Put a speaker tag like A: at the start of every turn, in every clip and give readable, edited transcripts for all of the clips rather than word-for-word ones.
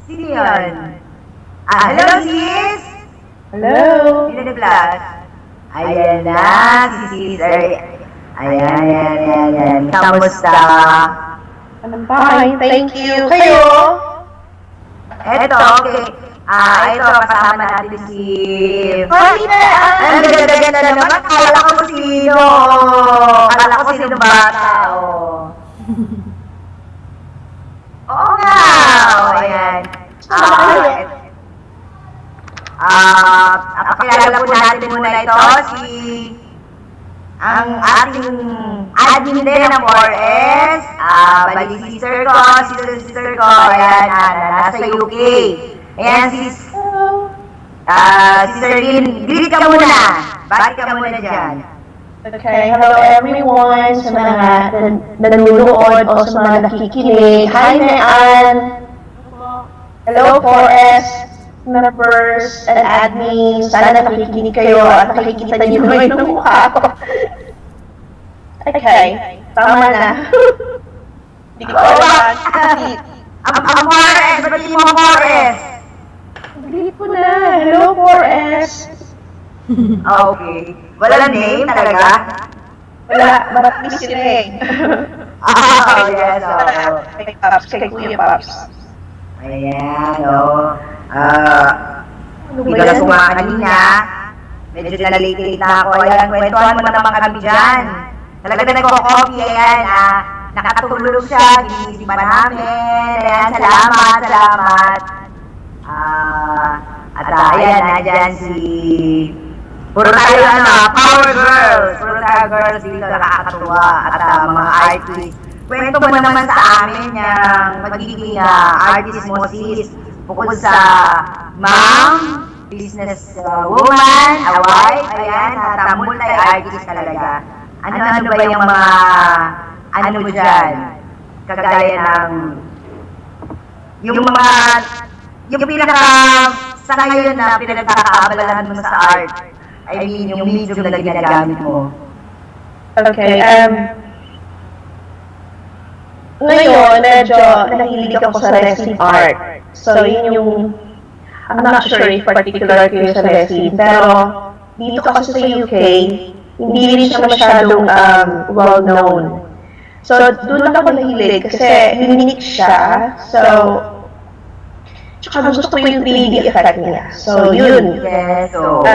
A: Sino yun? Hello sis!
B: Hello?
A: Sino na plus? Ayan na, si Caesar. Ayan. Kamusta?
B: I'm fine, thank you. Kayo?
A: Eto, okay. Ito, kasama natin si...
B: Hi there!
A: Ang ganda-ganda naman. Akala ko sino. Akala ko sino bata, oh. Oo nga. Ayan. Pakilala po natin muna ito si ang ating admin din ng 4S, bali sister ko, ayan, nasa UK. Ayan, Sister Lynn, greet ka muna. Bakit ka muna dyan?
B: Okay, hello everyone sa mga nanonood o sa mga nakikinig. Hi, Naan! Hello, 4S members and admins. Sana nakikinig kayo at nakikita niyo naman yung mukha ko. Okay, tama na. Hindi ko alam.
A: Ang 4S, ba't mo 4S?
B: Greet ko na. Hello, 4S.
A: Okay. Wala name talaga?
B: Wala, marami sila eh.
A: Yes, oo.
B: Kay Pops, kay Kuya Pops.
A: Ayan, oo. Bigalas ko nga kanina. Medyo na-late na ako. Ayan, kwentuhan mo naman kami dyan. Talaga na nagko-coffee, ayan. Nakatulog siya, ginisip pa namin. Ayan, salamat. At ayan, nandyan si... Puro tayo, power girls. Puro tayo girls dito, nakakatuwa. At mga artists. Kwento mo naman sa amin yung magiging artist mo, sis. Bukod sa mom, business woman, a wife, ayan, at multi-artist talaga. Ano ba yung mga, ano mo dyan? Kagaya ng, yung pinaka, sa ngayon na pinagkakaabalahan mo sa art. I mean, yung medium na ginagamit mo.
B: Okay, ngayon, medyo nahilig ako sa resin art. So, yun yung, I'm not sure if particular kayo sa resin, pero dito kasi sa UK, hindi rin siya masyadong well-known. So, doon ako nahilig kasi unique siya. So, tsaka gusto ko yung 3D effect niya. So, yun.
A: Yes, so...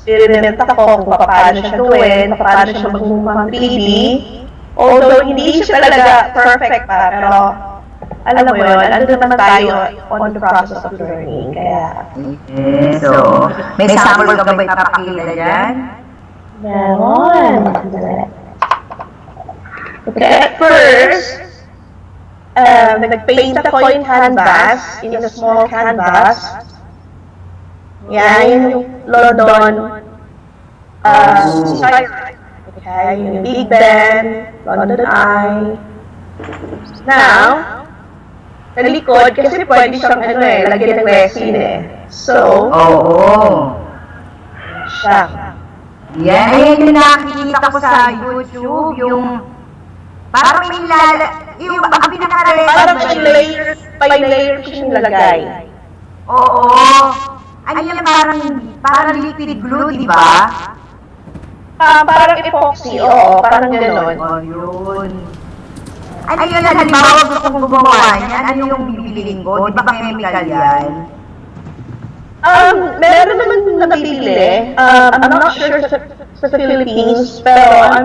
B: Experiment ako kung paano siya gawin, paano siya magmumang 3D. Although, hindi siya talaga perfect pa, pero alam mo yun, ano naman tayo on the process of learning. Kaya...
A: Okay, so, may sample ka ba ipapakita dyan?
B: Meron. Okay, at first, nag-paint ako in canvas, in a small canvas. Yan, yung London, okay, yung Big Ben, London Eye. Now, sa likod, kasi pwede siyang lagyan ng resin eh. So, siya.
A: Yan, ayan yung nakikita ko sa YouTube, yung parang may yung ang pinaka-resin.
B: Parang by layer siya nilagay.
A: Oo. Ano yan, parang liquid glue, di ba?
B: Parang epoxy, oo, parang gano'n.
A: Oh, yun. Ano yun, halimbawa gusto kong gumawa yan, ano yung bibiliin ko? Di ba chemical yan?
B: Meron naman nabili. I'm not sure sa Philippines, pero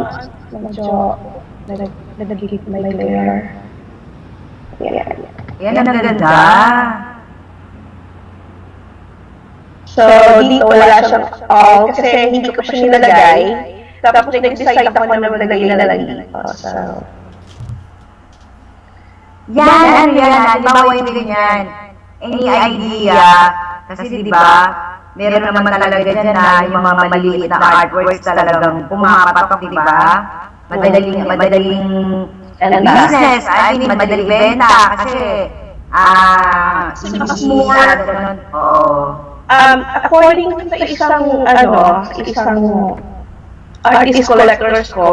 B: medyo nagigit may layer.
A: Yan ang ganda.
B: So, dito wala siyang all kasi hindi ko pa siya nilagay. Tapos nag-decide ako na maglagay na lang dito. So,
A: yan, halimbawa yung ganyan. Any idea? Kasi di ba, meron naman talaga dyan na yung mga maliliit na artworks talagang pumapatok, di ba? Madaling business, I mean, madaling benta kasi easy, ganun. Oo.
B: According sa isang artist collectors ko,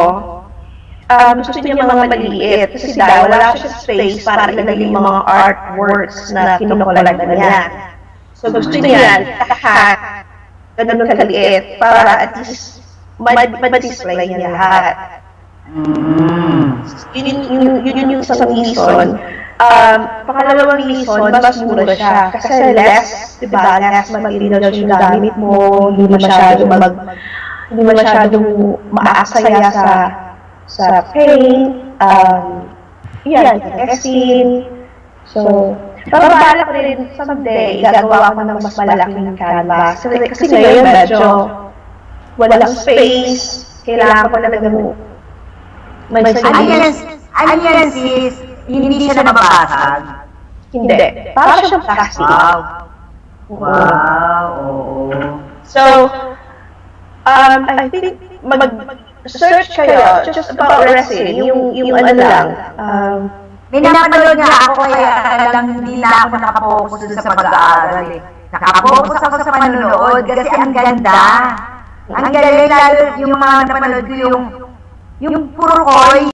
B: gusto niya mga maliit. Kasi dahil wala siya space para ilagay yung mga artworks na kinukolekta niya. So gusto niya lahat, ganun kaliit, para at least ma-display niya lahat. Yun yung isang reason. Pangalawang reason, mas mura siya. Kasi less, diba, less materials yung gamit mo, hindi masyadong maaksaya sa paint, yan, resin. So, balak ko rin someday, gagawa ko ng mas malaking canvas. Kasi ngayon medyo walang space, kailangan ko talagang may sarili.
A: Ano yan sis? Hindi siya nababasag?
B: Hindi. Para siyang plastic.
A: Wow. Wow, oo.
B: So, I think mag-search kayo just about resin, yung ano lang.
A: May napanood nga ako kaya lang hindi na ako nakapokus dun sa pag-aaral eh. Nakapokus ako sa panonood kasi ang ganda. Ang galing lalo yung mga napanood ko yung puro koy.